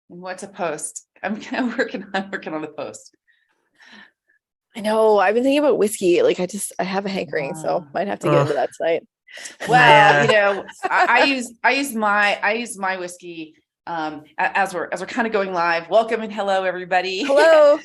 And what to post? I'm kind of working on the post. I know. I've been thinking about whiskey. Like I have a hankering, so might have to get into that tonight. Well, I use my whiskey as we're kind of going live. Welcome and hello, everybody. Hello.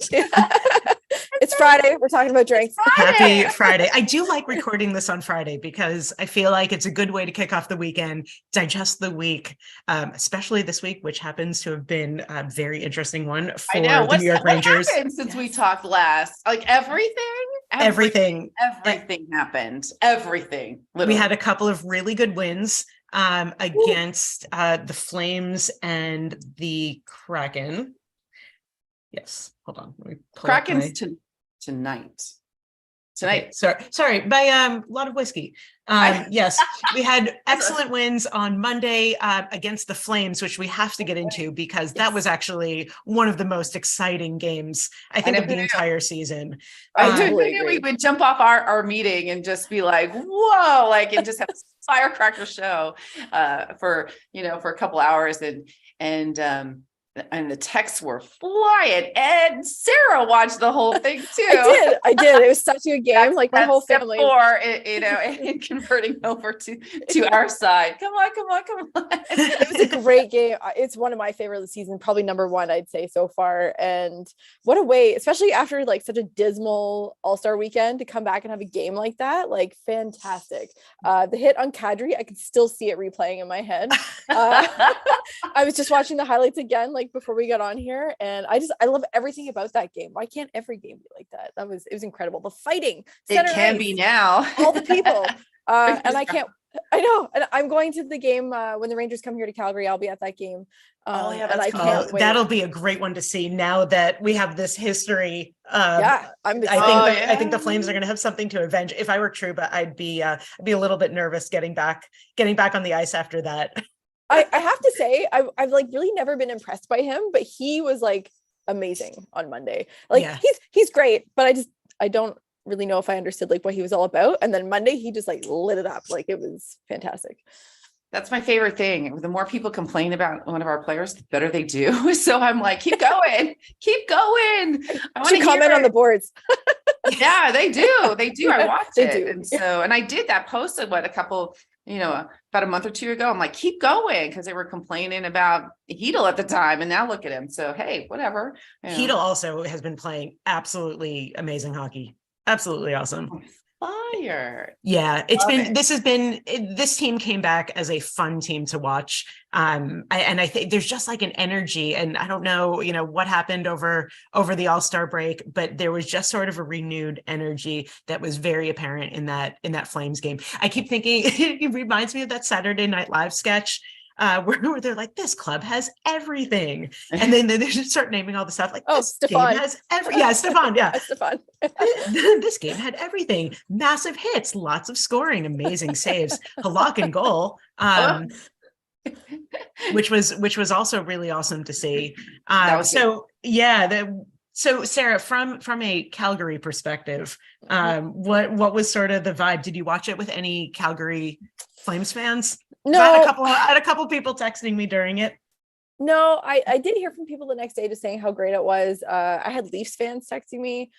It's Friday. We're talking about drinks. Happy Friday. I do like recording this on Friday because I feel like it's a good way to kick off the weekend, digest the week, especially this week, which happens to have been a very interesting one for the New York Rangers. What happened since we talked last? Like everything happened. Everything. Literally. We had a couple of really good wins against the Flames and the Kraken. Yes, hold on. Let me pull Kraken's tonight. Okay, sorry, by a lot of whiskey. Yes, we had excellent wins on Monday against the Flames, which we have to get into because that was actually one of the most exciting games, I think, of the entire season. I totally agree. We would jump off our meeting and just be like, whoa, like, and just have a firecracker show for a couple hours and the texts were flying, and Sarah watched the whole thing too. I did. It was such a good game. Like my whole family. And converting over to our side. Come on. It was a great game. It's one of my favorite of the season, probably number one, I'd say so far. And what a way, especially after like such a dismal All-Star weekend, to come back and have a game like that. Like fantastic. The hit on Kadri, I can still see it replaying in my head. I was just watching the highlights again, like before we got on here, and I love everything about that game. Why can't every game be like that? It was incredible. The fighting, it can be now. All the people, and I know, and I'm going to the game when the Rangers come here to Calgary. I'll be at that game. And I can't wait. That'll be a great one to see now that we have this history. I think the Flames are going to have something to avenge. If I were Trouba, I'd be a little bit nervous getting back on the ice after that. I have to say, I've like really never been impressed by him, but he was like amazing on Monday. Like he's great, but I don't really know if I understood like what he was all about. And then Monday he just like lit it up. Like it was fantastic. That's my favorite thing. The more people complain about one of our players, the better they do. So I'm like, keep going. I want to comment on the boards. Yeah, they do. I watched it. And so, and I did that posted about a month or two ago. I'm like, keep going, because they were complaining about Hedl at the time, and now look at him. So hey, whatever. Hedl also has been playing absolutely amazing hockey. Absolutely awesome. Fire. Yeah, this team came back as a fun team to watch. I think there's just like an energy, and I don't know, what happened over the All-Star break, but there was just sort of a renewed energy that was very apparent in that Flames game. I keep thinking it reminds me of that Saturday Night Live sketch where they're like, this club has everything, and then they just start naming all the stuff like, this Stefan game has Stefan, Stefan. This game had everything: massive hits, lots of scoring, amazing saves, Halak in goal, which was also really awesome to see. So Sarah, from a Calgary perspective, what was sort of the vibe? Did you watch it with any Calgary Flames fans? No, I had a couple people texting me during it. No, I did hear from people the next day just saying how great it was. I had Leafs fans texting me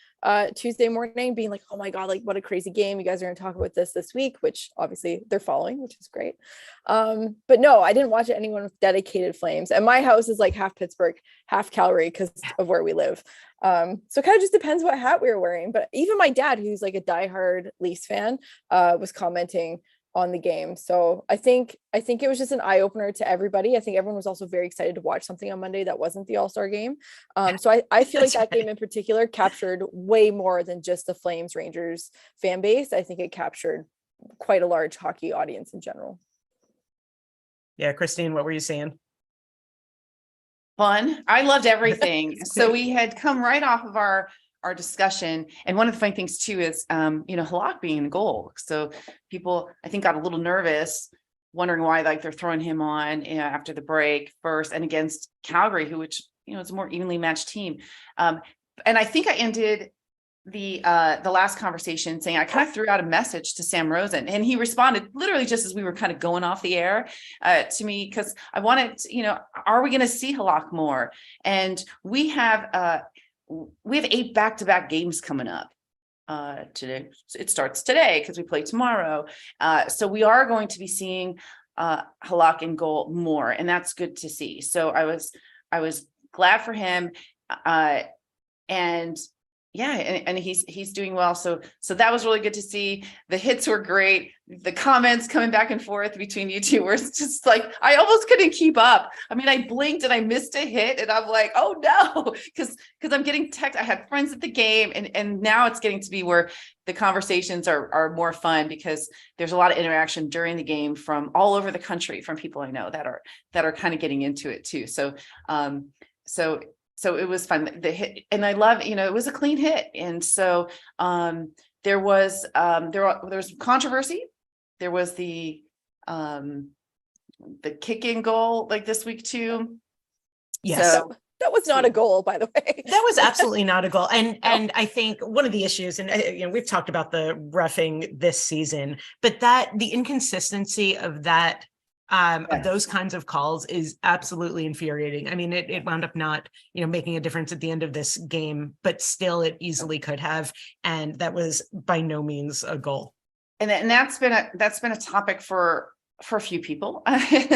Tuesday morning being like, oh my God, like what a crazy game. You guys are going to talk about this week, which obviously they're following, which is great. But no, I didn't watch anyone with dedicated Flames. And my house is like half Pittsburgh, half Calgary because of where we live. So it kind of just depends what hat we were wearing. But even my dad, who's like a diehard Leafs fan, was commenting on the game. So I think it was just an eye-opener to everybody. I think everyone was also very excited to watch something on Monday that wasn't the All-Star game. So I feel like that game in particular captured way more than just the Flames Rangers fan base. I think it captured quite a large hockey audience in general. Yeah, Christine, what were you saying? Fun. I loved everything. So we had come right off of our discussion. And one of the funny things too is, Halak being in goal. So people, I think, got a little nervous, wondering why like they're throwing him on after the break first, and against Calgary, which is a more evenly matched team. And I think I ended the last conversation saying I kind of threw out a message to Sam Rosen, and he responded literally just as we were kind of going off the air to me, because I wanted to, are we going to see Halak more? And we have 8 back-to-back games coming up. Today it starts today because we play tomorrow. So we are going to be seeing Halak in goal more, and that's good to see. So I was glad for him. And yeah, and he's doing well. So that was really good to see. The hits were great. The comments coming back and forth between you two were just like, I almost couldn't keep up. I mean, I blinked and I missed a hit, and I'm like, oh no, because I'm getting text. I had friends at the game, and now it's getting to be where the conversations are more fun, because there's a lot of interaction during the game from all over the country, from people I know that are kind of getting into it too. So it was fun. The hit, and I love, it was a clean hit. And so there was controversy. There was the kick in goal like this week too. Yes. So that was not a goal, by the way. That was absolutely not a goal. And I think one of the issues, and we've talked about the reffing this season, but the inconsistency of that, of those kinds of calls is absolutely infuriating. I mean, it wound up not, making a difference at the end of this game, but still it easily could have. And that was by no means a goal. And that's been a topic for a few people.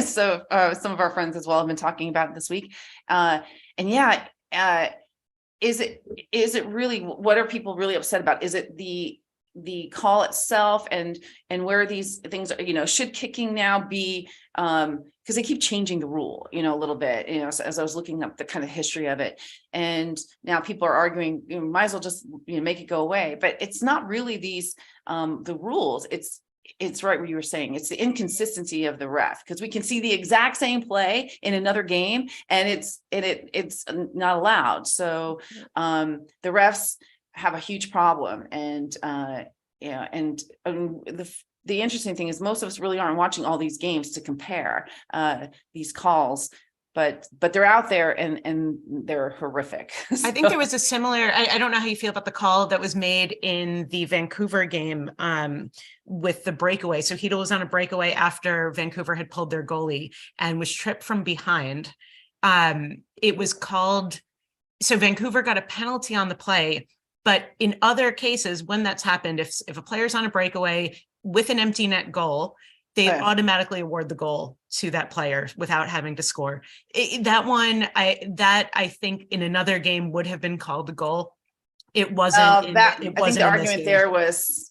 So some of our friends as well have been talking about it this week. Is it really, what are people really upset about? Is it the call itself and where these things are, should kicking now be, because they keep changing the rule, a little bit, as I was looking up the kind of history of it, and now people are arguing, might as well just, make it go away. But it's not really these, the rules. It's right where you were saying, it's the inconsistency of the ref, because we can see the exact same play in another game and it's not allowed. So the refs have a huge problem. And the interesting thing is most of us really aren't watching all these games to compare these calls, but they're out there and they're horrific. I think there was a similar, I don't know how you feel about the call that was made in the Vancouver game with the breakaway. So Hedel was on a breakaway after Vancouver had pulled their goalie and was tripped from behind. It was called, so Vancouver got a penalty on the play. But in other cases, when that's happened, if a player's on a breakaway with an empty net goal, they automatically award the goal to that player without having to score. I think in another game would have been called a goal. It wasn't. I think the argument there was,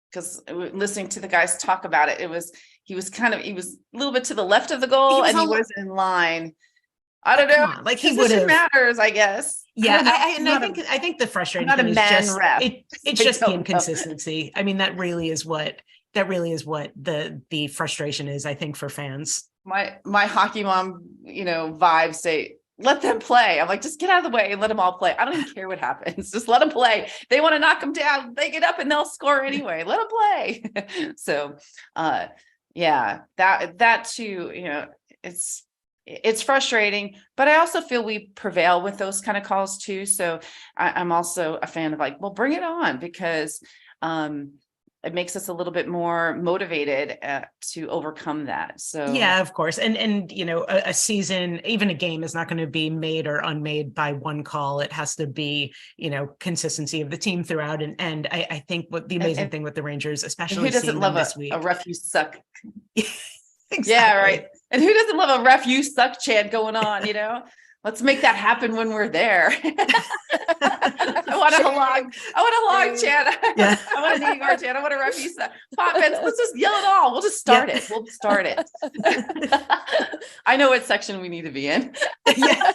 because listening to the guys talk about it, he was a little bit to the left of the goal and he was in line. I don't know. Like he would have matters, I guess. Yeah, I think the frustrating thing is just it's just the inconsistency. I mean, that really is what the frustration is, I think, for fans. My hockey mom, vibes say, let them play. I'm like, just get out of the way and let them all play. I don't even care what happens. Just let them play. They want to knock them down. They get up and they'll score anyway. Let them play. So, that too, it's frustrating, but I also feel we prevail with those kind of calls too. So I'm also a fan of like, well, bring it on, because it makes us a little bit more motivated to overcome that. So yeah, of course. And a season, even a game is not going to be made or unmade by one call. It has to be, consistency of the team throughout. And I think what the amazing thing with the Rangers, especially who doesn't love this week, a ref you suck. Exactly. Yeah, right. And who doesn't love a ref you suck chant going on, Let's make that happen when we're there. I want a log chant. Yeah. I want a DER chant. I want a ref you suck. Pop fans, let's just yell it all. We'll just start it. We'll start it. I know what section we need to be in. Yeah.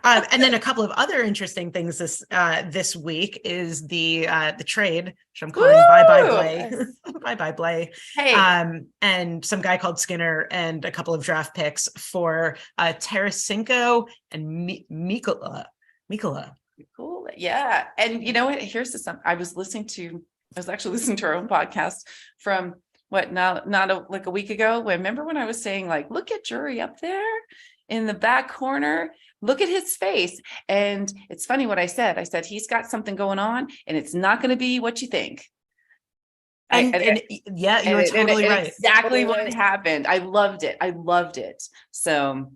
And then a couple of other interesting things this week is the trade, which I'm calling bye-bye Blais. Bye-bye Blais. Hey. And some guy called Skinner and a couple of draft picks for Tarasenko and Mikkola. Cool. Yeah. And you know what? Here's I was actually listening to our own podcast from like a week ago. Remember when I was saying like, look at Drury up there in the back corner. Look at his face. And it's funny what I said. I said, he's got something going on and it's not going to be what you think. Yeah, you were totally right. Exactly what happened. I loved it. I loved it. So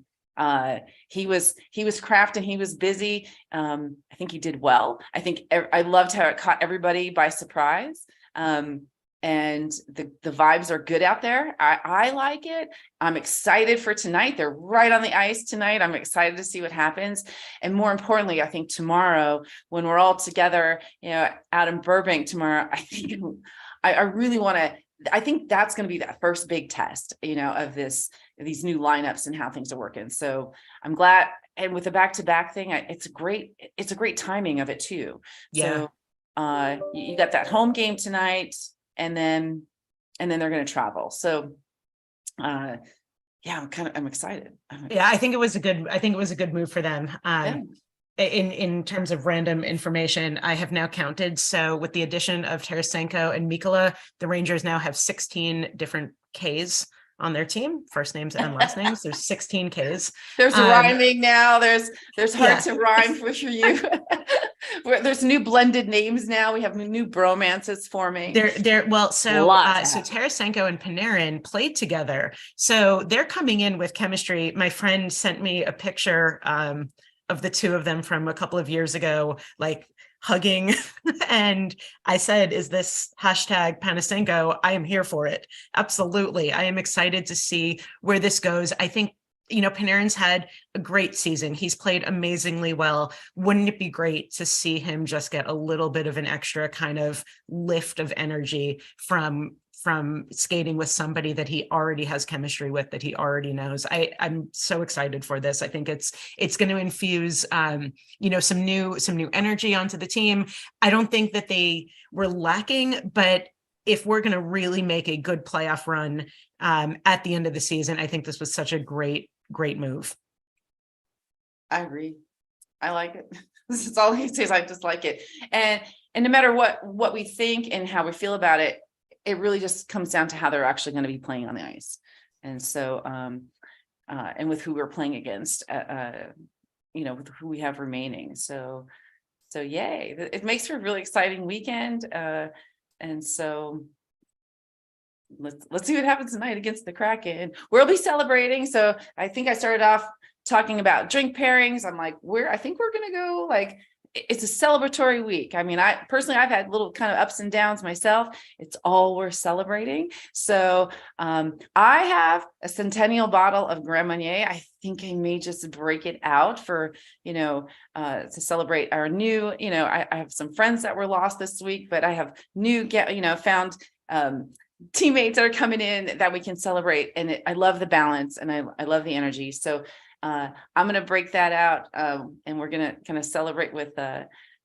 he was crafting, he was busy. I think he did well. I think I loved how it caught everybody by surprise. And the vibes are good out there. I like it. I'm excited for tonight. They're right on the ice tonight. I'm excited to see what happens. And more importantly, I think tomorrow when we're all together, out in Burbank tomorrow, I think I really want to, I think that's going to be that first big test, of these new lineups and how things are working. So I'm glad. And with the back-to-back thing, it's a great timing of it too. Yeah. So you got that home game tonight and then they're going to travel. So yeah, I'm excited. Yeah, I think it was a good move for them. Yeah. In terms of random information, I have now counted. So with the addition of Tarasenko and Mikkola, the Rangers now have 16 different Ks on their team, first names and last names. There's 16 Ks. There's rhyming now. There's hard to rhyme for you. There's new blended names now. We have new bromances forming. So Tarasenko and Panarin played together. So they're coming in with chemistry. My friend sent me a picture of the two of them from a couple of years ago, like hugging. And I said, is this hashtag Panasenko? I am here for it. Absolutely. I am excited to see where this goes. I think, Panarin's had a great season. He's played amazingly well. Wouldn't it be great to see him just get a little bit of an extra kind of lift of energy from skating with somebody that he already has chemistry with, that he already knows? I'm so excited for this. I think it's going to infuse, some new energy onto the team. I don't think that they were lacking, but if we're going to really make a good playoff run at the end of the season, I think this was such a great move. I agree. I like it. This is all he says. I just like it. And no matter what we think and how we feel about it, it really just comes down to how they're actually going to be playing on the ice. And so, and with who we're playing against, with who we have remaining. So yay, it makes for a really exciting weekend. And so let's see what happens tonight against the Kraken. We'll be celebrating. So I think I started off talking about drink pairings. I'm like, I think we're going to go like, it's a celebratory week. I mean, I've had little kind of ups and downs myself. It's all worth celebrating. So I have a centennial bottle of Grand Marnier. I think I may just break it out for, to celebrate our new, I have some friends that were lost this week, but I have found teammates that are coming in that we can celebrate. And I love the balance and I love the energy. So I'm going to break that out and we're going to kind of celebrate with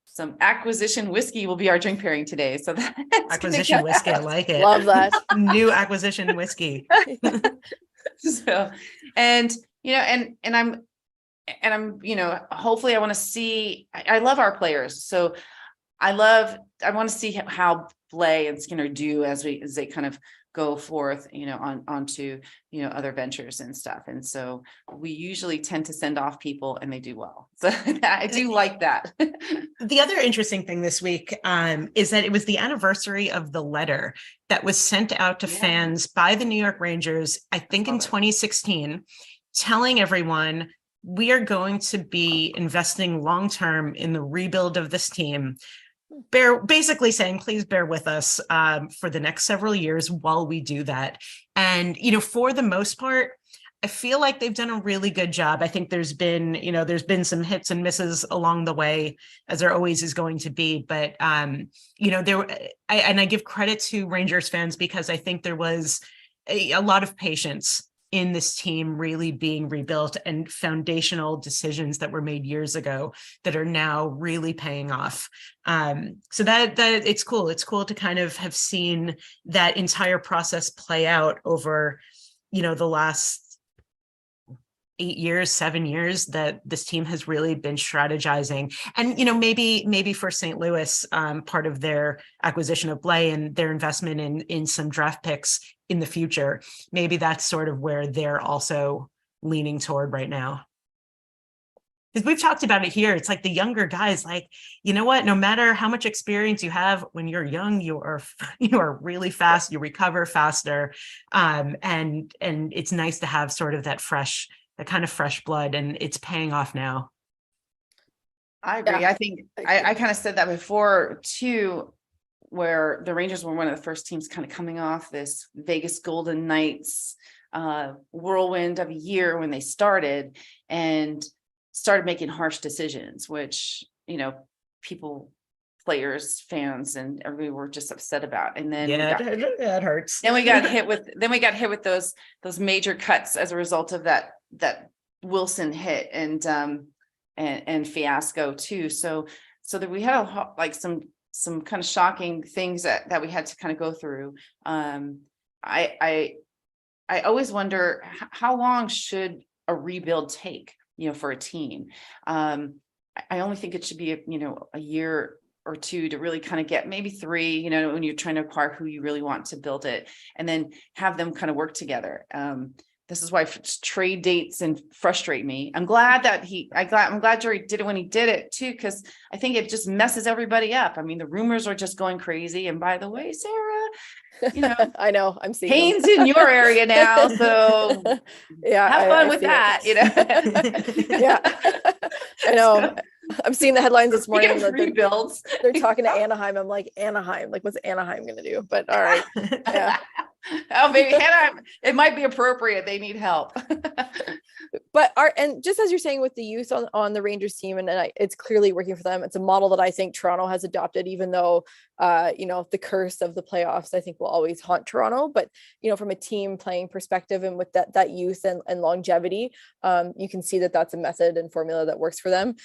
some acquisition whiskey will be our drink pairing today. So that's acquisition whiskey. I like it. Love that. New acquisition whiskey. So, and I'm, hopefully I want to see, I love our players. So I want to see how Blais and Skinner do as they kind of go forth, onto, other ventures and stuff. And so we usually tend to send off people and they do well. So I do like that. The other interesting thing this week is that it was the anniversary of the letter that was sent out to fans by the New York Rangers, I think in 2016, telling everyone we are going to be investing long-term in the rebuild of this team. Basically saying, please bear with us for the next several years while we do that. And, for the most part, I feel like they've done a really good job. I think there's been some hits and misses along the way, as there always is going to be. But, I give credit to Rangers fans because I think there was a lot of patience in this team really being rebuilt and foundational decisions that were made years ago that are now really paying off. So that it's cool. It's cool to kind of have seen that entire process play out over, the last 7 years that this team has really been strategizing. And, maybe for St. Louis, part of their acquisition of Blais and their investment in some draft picks in the future, maybe that's sort of where they're also leaning toward right now. Because we've talked about it here. It's like the younger guys, like, you know what, no matter how much experience you have, when you're young, you are really fast, you recover faster. And it's nice to have sort of that kind of fresh blood, and it's paying off now. I agree. Yeah. I think I kind of said that before too, where the Rangers were one of the first teams kind of coming off this Vegas Golden Knights whirlwind of a year when they started and started making harsh decisions, which, you know, people, players, fans, and everybody were just upset about. And then it hurts. Then we got hit with those major cuts as a result of that Wilson hit and fiasco too. So that we had like some kind of shocking things that we had to kind of go through. I always wonder how long should a rebuild take, you know, for a team. I only think it should be a year or two to really kind of get, maybe 3, you know, when you're trying to acquire who you really want to build it, and then have them kind of work together. This is why trade dates and frustrate me. I'm glad Jerry did it when he did it too, because I think it just messes everybody up. I mean, the rumors are just going crazy. And by the way, Sarah, you know, I know, I'm seeing Haynes in your area now, so yeah, have fun with see that, you know. Yeah, I know. I'm seeing the headlines this morning. Speaking of rebuilds, they're talking to Anaheim. I'm like, Anaheim, like, what's Anaheim gonna do? But all right, yeah. Oh, maybe Anaheim, it might be appropriate. They need help. But and just as you're saying with the youth on the Rangers team, and it's clearly working for them. It's a model that I think Toronto has adopted, even though you know, the curse of the playoffs, I think, will always haunt Toronto. But you know, from a team playing perspective and with that youth and longevity, you can see that that's a method and formula that works for them.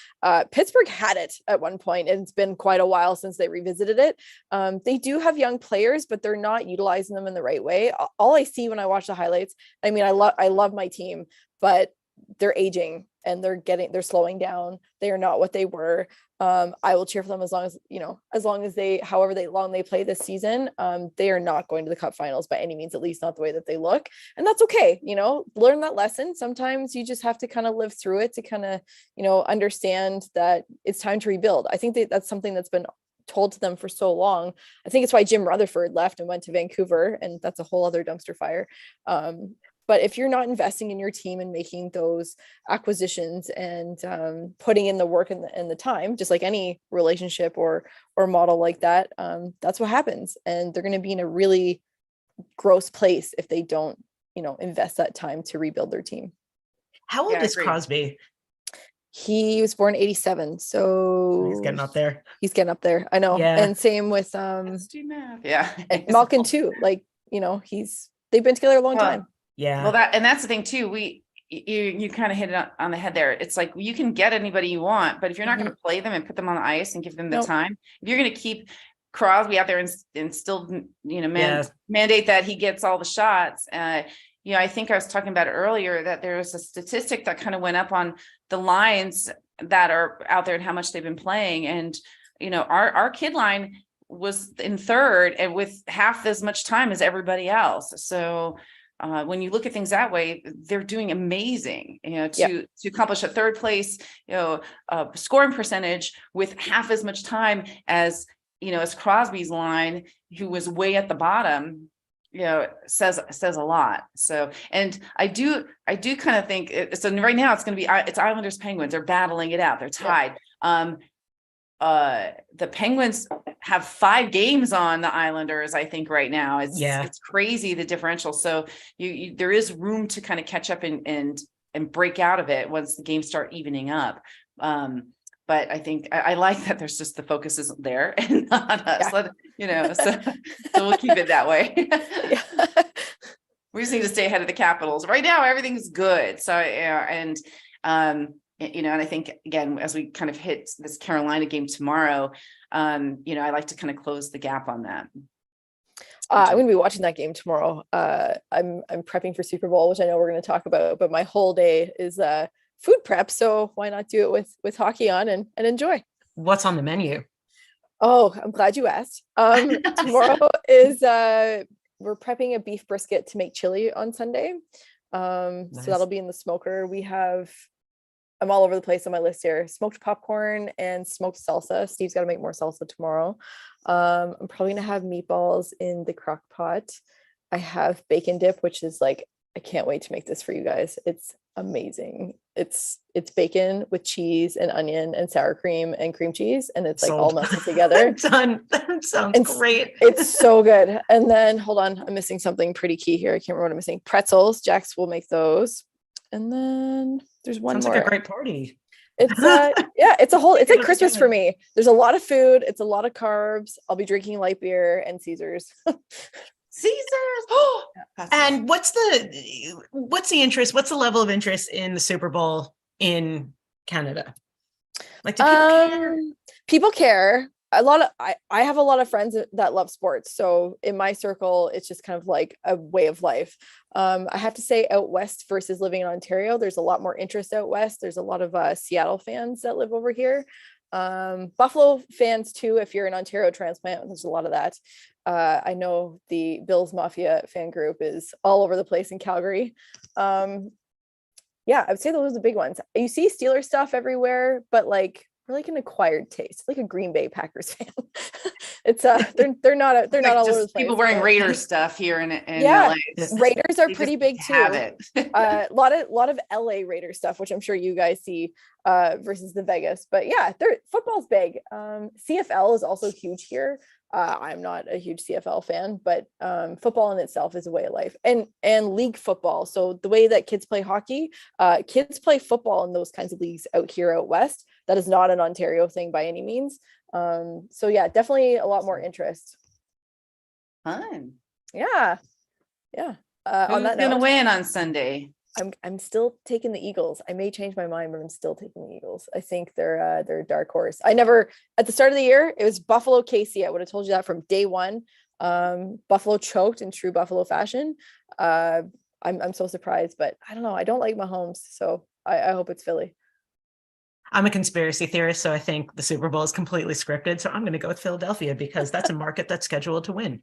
Pittsburgh had it at one point, and it's been quite a while since they revisited it. They do have young players, but they're not utilizing them in the right way. All I see when I watch the highlights, I mean, I love my team, but they're aging and they're slowing down. They are not what they were. I will cheer for them as long as they, however long they play this season. They are not going to the cup finals by any means, at least not the way that they look. And that's okay. You know, learn that lesson. Sometimes you just have to kind of live through it to kind of, you know, understand that it's time to rebuild. I think that's something that's been told to them for so long. I think it's why Jim Rutherford left and went to Vancouver, and that's a whole other dumpster fire. But if you're not investing in your team and making those acquisitions and putting in the work and the time, just like any relationship or model like that, that's what happens. And they're going to be in a really gross place if they don't, you know, invest that time to rebuild their team. How old is Crosby? He was born 87, so he's getting up there. I know. Yeah. And same with Let's do math. Yeah. and Malkin too. Like, you know, they've been together a long time. Yeah. Well, that's the thing too. You kind of hit it on the head there. It's like, you can get anybody you want, but if you're not going to play them and put them on the ice and give them the time, if you're going to keep Crosby out there and still, you know, mandate that he gets all the shots, you know, I think I was talking about it earlier, that there was a statistic that kind of went up on the lines that are out there and how much they've been playing. And, you know, our kid line was in third and with half as much time as everybody else. So when you look at things that way, they're doing amazing, you know, to accomplish a third place, you know, scoring percentage with half as much time as, you know, as Crosby's line, who was way at the bottom. You know, says a lot. So, and I do kind of think so right now it's going to be, it's Islanders Penguins. They're battling it out. They're tied. The Penguins have 5 games on the Islanders, I think, right now. It's crazy, the differential. So there is room to kind of catch up and break out of it once the games start evening up. But I think I like that there's just the focus isn't there and not us, you know, so we'll keep it that way. We just need to stay ahead of the Capitals. Right now, everything's good. So, and you know, and I think, again, as we kind of hit this Carolina game tomorrow, you know, I like to kind of close the gap on that. I'm going to be watching that game tomorrow. I'm prepping for Super Bowl, which I know we're going to talk about, but my whole day is food prep, so why not do it with hockey on and enjoy. What's on the menu? Oh, I'm glad you asked. Tomorrow is we're prepping a beef brisket to make chili on Sunday. So Nice. that'll be in the smoker. I'm all over the place on my list here. Smoked popcorn and smoked salsa. Steve's got to make more salsa tomorrow. I'm probably gonna have meatballs in the crock pot. I have bacon dip, which is like, I can't wait to make this for you guys. It's amazing. It's bacon with cheese and onion and sour cream and cream cheese, and it's like all Sold. melted together. Done. That sounds great. It's so good. And then hold on, I'm missing something pretty key here. I can't remember what I'm missing. Pretzels. Jax will make those. And then there's one Sounds more. like a great party. It's yeah, it's like Christmas together. for me. There's a lot of food, it's a lot of carbs. I'll be drinking light beer and Caesars. Caesars. And what's the interest? What's the level of interest in the Super Bowl in Canada? Like, do people care? People care. I have a lot of friends that love sports. So in my circle, it's just kind of like a way of life. I have to say out west versus living in Ontario, there's a lot more interest out west. There's a lot of Seattle fans that live over here. Buffalo fans too, if you're an Ontario transplant, there's a lot of that. I know the Bills Mafia fan group is all over the place in Calgary. Yeah, I would say those are the big ones. You see Steelers stuff everywhere, but like, we're like an acquired taste, like a Green Bay Packers fan. It's they're not all over the place. People wearing Raiders stuff here in yeah, LA. Raiders are They pretty just big too. have it. A lot of LA Raiders stuff, which I'm sure you guys see versus the Vegas. But yeah, football's big. CFL is also huge here. I'm not a huge CFL fan, but football in itself is a way of life, and league football. So the way that kids play hockey, kids play football in those kinds of leagues out here out west. That is not an Ontario thing by any means. So yeah, definitely a lot more interest. Fun. Yeah. On Who's that gonna note, win on Sunday? I'm still taking the Eagles. I may change my mind, but I'm still taking the Eagles. I think they're a dark horse. At the start of the year, it was Buffalo KC. I would have told you that from day one. Buffalo choked in true Buffalo fashion. I'm so surprised, but I don't know. I don't like Mahomes, so I hope it's Philly. I'm a conspiracy theorist, so I think the Super Bowl is completely scripted. So I'm going to go with Philadelphia because that's a market that's scheduled to win.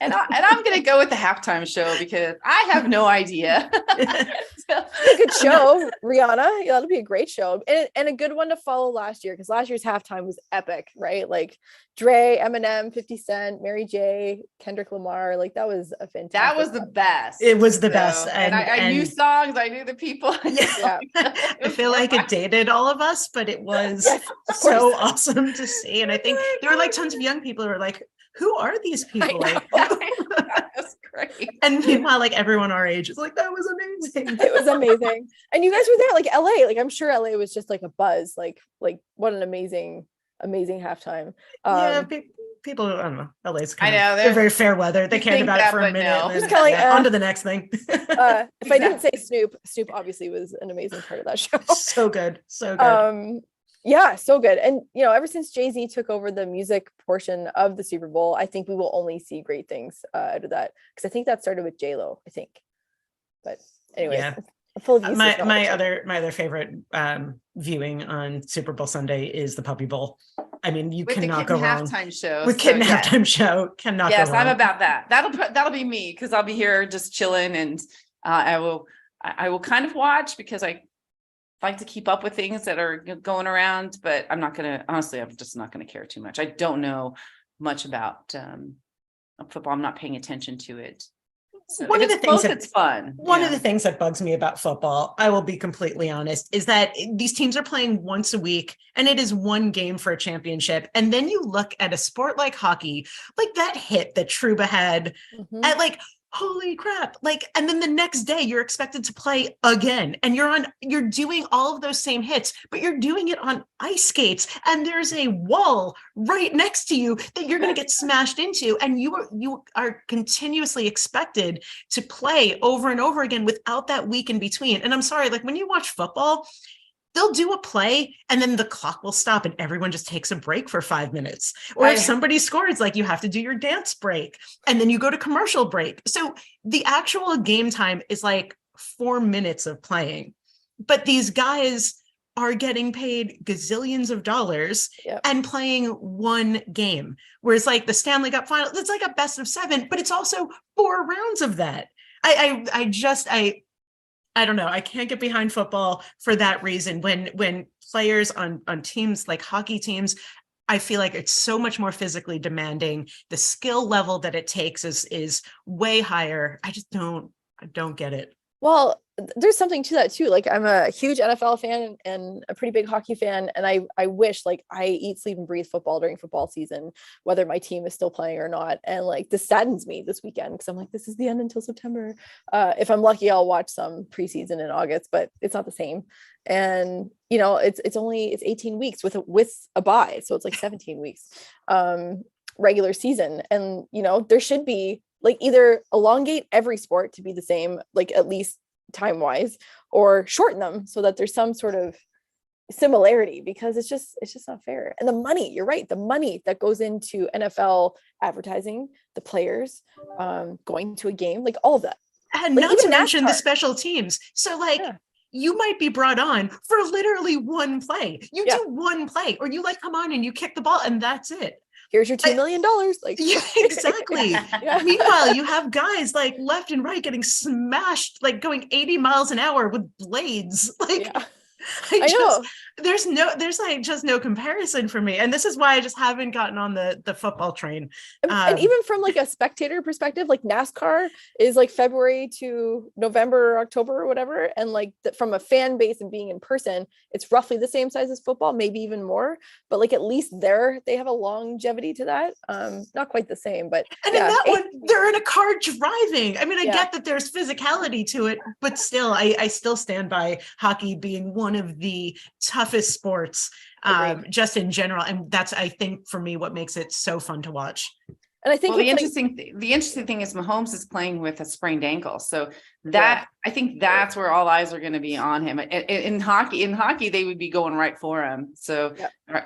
And I'm going to go with the halftime show because I have no idea. A good show, Rihanna. Yeah, that'll be a great show, and a good one to follow last year, because last year's halftime was epic, right? Like Dre, Eminem, 50 Cent, Mary J, Kendrick Lamar. Like that was a fantastic. That was the best. It was the best. And I knew songs. I knew the people. Yeah. I feel like it dated all of us, but it was Yes, so awesome to see. And I think there were like tons of young people who were like, who are these people? Like, That's great. and meanwhile, like everyone our age is like, that was amazing. It was amazing. And you guys were there, like LA. Like I'm sure LA was just like a buzz. Like what an amazing halftime. Yeah, people, I don't know. LA's I know they're very fair weather. They cared about it for a minute. No. And then, Just kinda like, on to the next thing. If I didn't say Snoop obviously was an amazing part of that show. So good. So good. Yeah, so good. And ever since Jay-Z took over the music portion of the Super Bowl, I think we will only see great things out of that, because I think that started with J-Lo, I think. But anyway, Yeah. full of my other favorite viewing on Super Bowl Sunday is the Puppy Bowl. I mean, you With cannot the go wrong halftime show. with Kid and Halftime Show. Cannot Yes, go wrong. I'm about that. That'll be me, because I'll be here just chilling, and I will kind of watch, because I like to keep up with things that are going around, but I'm just not gonna care too much. I don't know much about football. I'm not paying attention to it. So One if of the it's things close, that- it's fun. One of the things that bugs me about football, I will be completely honest, is that these teams are playing once a week and it is one game for a championship. And then you look at a sport like hockey, like that hit that Trouba had at like, holy crap. Like, and then the next day you're expected to play again, and you're doing all of those same hits, but you're doing it on ice skates, and there's a wall right next to you that you're going to get smashed into. And you are continuously expected to play over and over again without that week in between. And I'm sorry, like when you watch football, they'll do a play and then the clock will stop and everyone just takes a break for 5 minutes. Or if somebody scores, like you have to do your dance break and then you go to commercial break. So the actual game time is like 4 minutes of playing, but these guys are getting paid gazillions of dollars and playing one game. Whereas like the Stanley Cup final, it's like a best of 7, but it's also 4 rounds of that. I don't know. I can't get behind football for that reason. When players on teams like hockey teams, I feel like it's so much more physically demanding. The skill level that it takes is way higher. I don't get it. Well, there's something to that too. Like I'm a huge NFL fan and a pretty big hockey fan. And I wish like I eat, sleep and breathe football during football season, whether my team is still playing or not. And like this saddens me this weekend because I'm like, this is the end until September. If I'm lucky, I'll watch some preseason in August, but it's not the same. And you know, it's 18 weeks with a bye. So it's like 17 weeks regular season. And you know, there should be like either elongate every sport to be the same, like at least time wise, or shorten them so that there's some sort of similarity, because it's just not fair. And the money, you're right, the money that goes into NFL advertising, the players going to a game, like all of that. And like, not to mention NASCAR. the special teams. So like you might be brought on for literally one play. You do one play, or you like come on and you kick the ball and that's it. Here's your $2 million. Like yeah, exactly. Yeah. Meanwhile, you have guys like left and right getting smashed, like going 80 miles an hour with blades. Like I know. There's like just no comparison for me. And this is why I just haven't gotten on the football train. And even from like a spectator perspective, like NASCAR is like February to November or October or whatever. And like from a fan base and being in person, it's roughly the same size as football, maybe even more. But like at least they have a longevity to that. Not quite the same, but and in that one, they're in a car driving. I mean, I get that there's physicality to it, but still, I still stand by hockey being one of the toughest sports just in general, and that's, I think, for me, what makes it so fun to watch. And I think the interesting thing is Mahomes is playing with a sprained ankle, so that I think that's where all eyes are going to be on him. In hockey they would be going right for him, so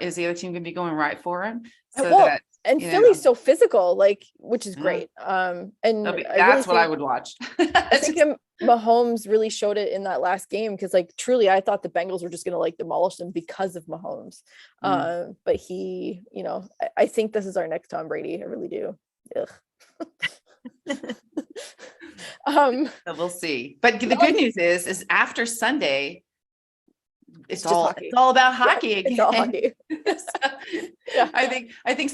is the other team going to be going right for him? So and Philly's so physical, like, which is great. And that's what I would watch. I think Mahomes really showed it in that last game, because like truly I thought the Bengals were just going to like demolish them because of Mahomes. But he, you know, I think this is our next Tom Brady. I really do. So we'll see. But the good news is after Sunday, it's all about hockey again. It's all hockey. I think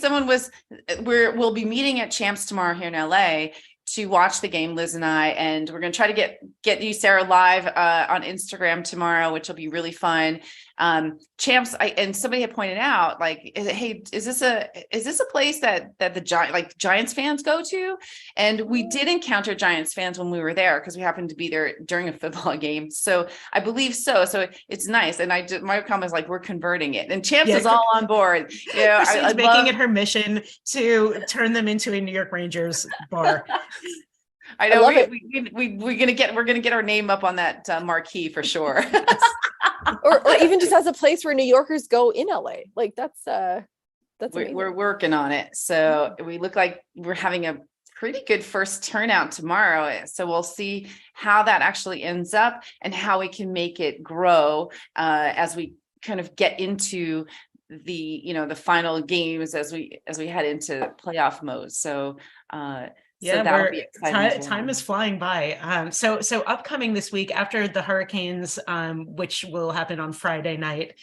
we'll be meeting at Champs tomorrow here in LA to watch the game, Liz and I, and we're going to try to get you, Sarah, live on Instagram tomorrow, which will be really fun. Champs, and somebody had pointed out, like, hey, is this a place that the Giants fans go to? And we did encounter Giants fans when we were there, because we happened to be there during a football game. So I believe so. So it's nice. And my comment is like, we're converting it, and Champs is all on board. You know, Christine's making it her mission to turn them into a New York Rangers bar. I know we're gonna get our name up on that marquee for sure. or even just as a place where New Yorkers go in LA. Like that's we're working on it. So we look like we're having a pretty good first turnout tomorrow. So we'll see how that actually ends up and how we can make it grow as we kind of get into the final games as we head into playoff mode. So so that'll be exciting. Time is flying by. So upcoming this week after the Hurricanes, which will happen on Friday night,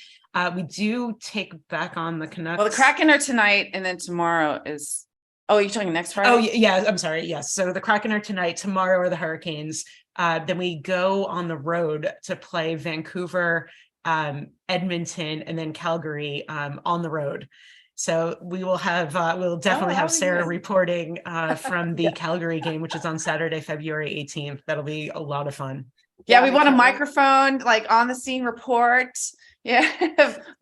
we do take back on the Canucks. Well, the Kraken are tonight, and then tomorrow is. Oh, you're talking next Friday? Oh, yeah. I'm sorry. Yes. So the Kraken are tonight. Tomorrow are the Hurricanes. Then we go on the road to play Vancouver, Edmonton, and then Calgary on the road. So we will have, we'll definitely have Sarah reporting from the Calgary game, which is on Saturday, February 18th. That'll be a lot of fun. Yeah, we want a microphone, like on the scene report. Yeah,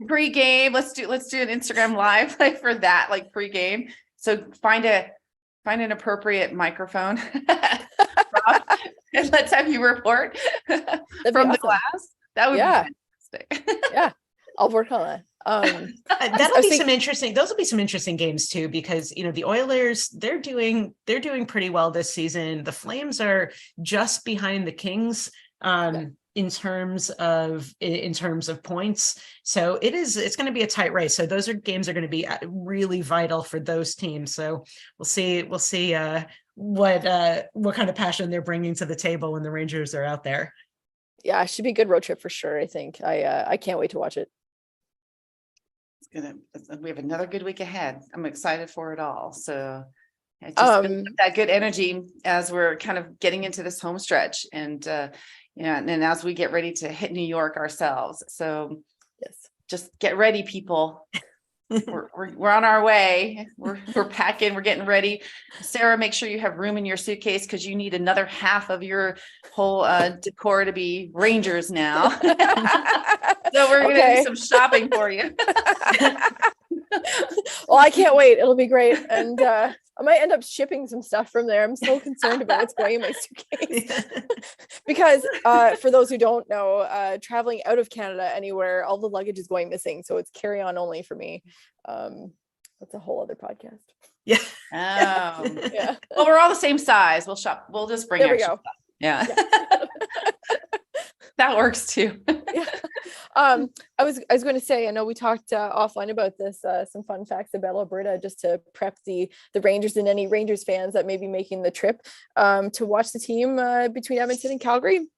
pre-game. Let's do an Instagram live like for that, like pre-game. So find an appropriate microphone. And let's have you report from the class. That would be fantastic. Yeah, I'll work on that. That'll be some interesting. Those will be some interesting games too, because the Oilers, they're doing pretty well this season. The Flames are just behind the Kings in terms of points. So it's going to be a tight race. So those games are going to be really vital for those teams. So we'll see what kind of passion they're bringing to the table when the Rangers are out there. Yeah, it should be a good road trip for sure. I think I can't wait to watch it. We have another good week ahead. I'm excited for it all. So it's just that good energy as we're kind of getting into this home stretch, and and as we get ready to hit New York ourselves. So yes, just get ready, people. we're on our way. We're packing, we're getting ready. Sarah, make sure you have room in your suitcase because you need another half of your whole decor to be Rangers now. So we're gonna do some shopping for you. Well, I can't wait. It'll be great. And I might end up shipping some stuff from there. I'm so concerned about what's going in my suitcase. Because for those who don't know, traveling out of Canada anywhere, all the luggage is going missing. So it's carry on only for me. That's a whole other podcast. Yeah. Yeah. Well, we're all the same size. We'll shop. We'll just bring There we extra go. stuff. Yeah. That works too. Yeah. I was going to say, I know we talked offline about this, some fun facts about Alberta, just to prep the Rangers and any Rangers fans that may be making the trip to watch the team between Edmonton and Calgary.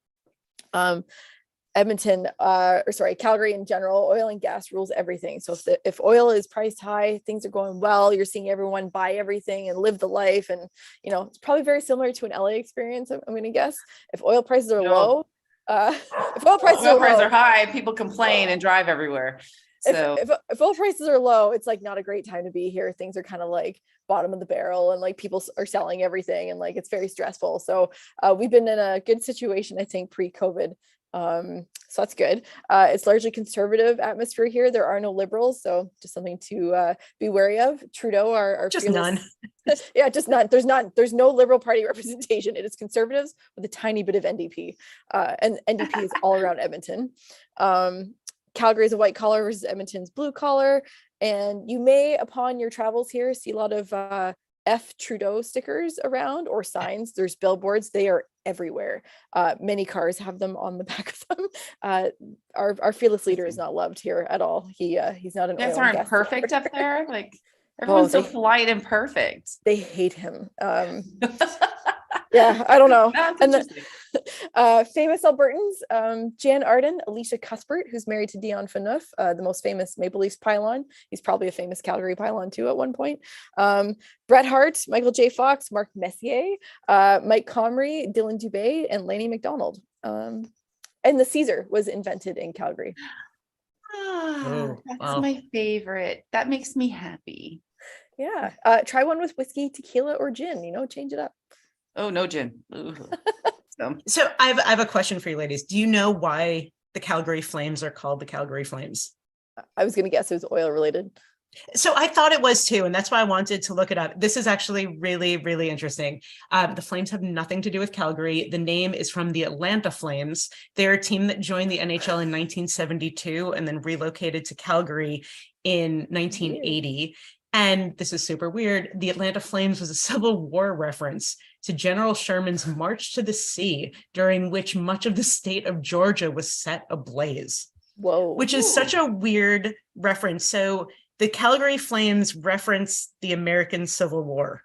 Calgary in general, oil and gas rules everything. So if oil is priced high, things are going well, you're seeing everyone buy everything and live the life. And, it's probably very similar to an LA experience, I'm going to guess. If oil prices are low, if oil prices are high, people complain and drive everywhere. So if oil prices are low, it's like not a great time to be here. Things are kind of like bottom of the barrel, and like people are selling everything, and like it's very stressful. So we've been in a good situation, I think, pre-COVID. So that's good. It's largely conservative atmosphere here. There are no liberals, so just something to be wary of. Trudeau, our just none. Yeah, just none. There's no Liberal Party representation. It is Conservatives with a tiny bit of NDP, and NDP is all around Edmonton. Calgary is a white collar versus Edmonton's blue collar, and you may, upon your travels here, see a lot of F Trudeau stickers around or signs. There's billboards. They are everywhere. Many cars have them on the back of them. Our fearless leader is not loved here at all. He's not an. You guys aren't perfect up there. Like everyone's so polite and perfect. They hate him. Yeah, I don't know. And then famous Albertans, Jan Arden, Alicia Cuthbert, who's married to Dion Phaneuf, the most famous Maple Leafs pylon. He's probably a famous Calgary pylon too at one point. Bret Hart, Michael J. Fox, Mark Messier, Mike Comrie, Dylan Dubé, and Laney McDonald. And the Caesar was invented in Calgary. That's my favorite. That makes me happy. Yeah. Try one with whiskey, tequila, or gin, change it up. Oh, no gin. So I have a question for you ladies. Do you know why the Calgary Flames are called the Calgary Flames? I was going to guess it was oil related. So I thought it was too, and that's why I wanted to look it up. This is actually really, really interesting. The Flames have nothing to do with Calgary. The name is from the Atlanta Flames. They're a team that joined the NHL in 1972 and then relocated to Calgary in 1980. And this is super weird. The Atlanta Flames was a Civil War reference to General Sherman's March to the Sea, during which much of the state of Georgia was set ablaze. Whoa. Which is such a weird reference. So the Calgary Flames reference the American Civil War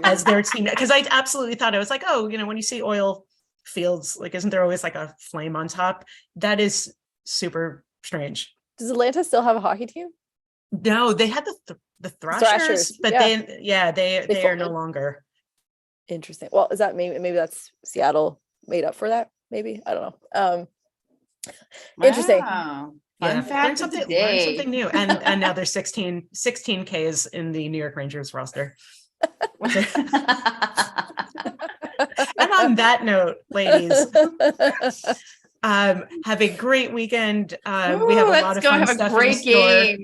as their team. Because I absolutely thought, I was like, when you see oil fields, like, isn't there always like a flame on top? That is super strange. Does Atlanta still have a hockey team? No, they had the Thrashers, but they are no longer. Interesting. Well, is that maybe that's Seattle made up for that? Maybe, I don't know. Interesting. Fun fact learn something new. And now there's 16 Ks in the New York Rangers roster. And on that note, ladies, have a great weekend. We have a lot of fun stuff in store.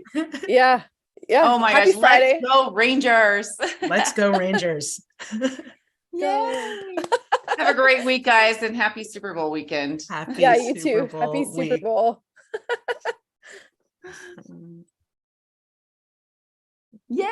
Yeah. Oh my gosh, Friday. Let's go Rangers. Let's go Rangers. Yay. Have a great week, guys, and happy Super Bowl weekend. You too. Happy Super Bowl. Yay.